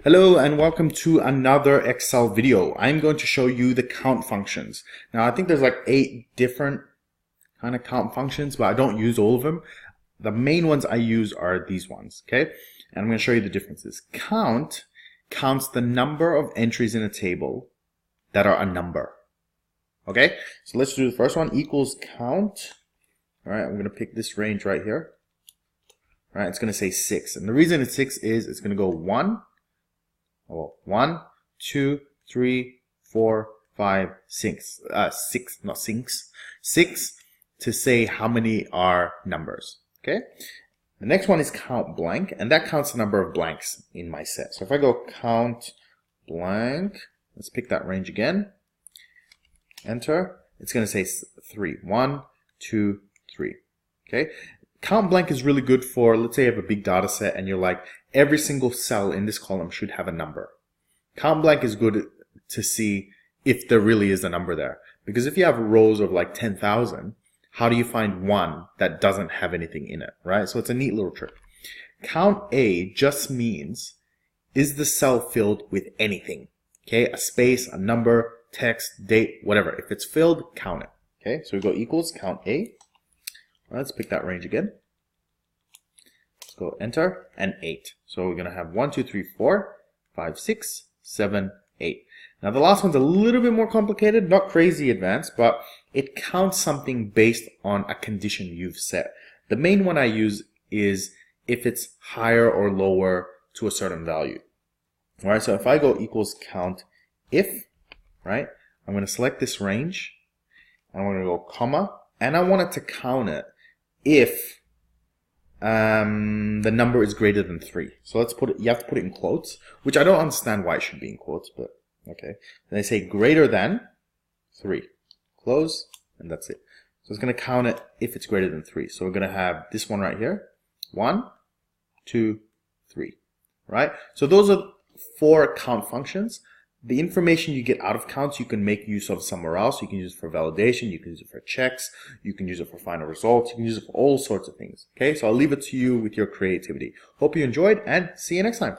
Hello and welcome to another Excel video. I'm going to show you the count functions. Now I think there's like 8 different kind of count functions, but I don't use all of them. The main ones I use are these ones, okay? And I'm going to show you the differences. Count counts the number of entries in a table that are a number. Okay? So let's do the first one, equals count. All right, I'm going to pick this range right here. All right, it's going to say 6. And the reason it's 6 is it's going to go 1, 2, 3, 4, 5, 6. 6 to say how many are numbers. Okay. The next one is count blank, and that counts the number of blanks in my set. So if I go count blank, let's pick that range again. Enter. It's going to say 3. 1, 2, 3. Okay. Count blank is really good for, let's say you have a big data set and you're like, every single cell in this column should have a number. Count blank is good to see if there really is a number there. Because if you have rows of like 10,000, how do you find one that doesn't have anything in it, right? So it's a neat little trick. Count A just means, is the cell filled with anything? Okay, a space, a number, text, date, whatever. If it's filled, count it. Okay, so we go equals count A. Let's pick that range again. Let's go enter and 8. So we're going to have 1, 2, 3, 4, 5, 6, 7, 8. Now the last one's a little bit more complicated, not crazy advanced, but it counts something based on a condition you've set. The main one I use is if it's higher or lower to a certain value. All right, so if I go equals count if, right, I'm going to select this range, and I'm going to go comma, and I want it to count it if the number is greater than 3. So let's put it, you have to put it in quotes, which I don't understand why it should be in quotes, but okay. Then I say greater than 3. Close, and that's it. So it's going to count it if it's greater than 3. So we're going to have this one right here. 1, 2, 3. Right? So those are 4 count functions. The information you get out of counts, you can make use of somewhere else. You can use it for validation. You can use it for checks. You can use it for final results. You can use it for all sorts of things. Okay, so I'll leave it to you with your creativity. Hope you enjoyed and see you next time.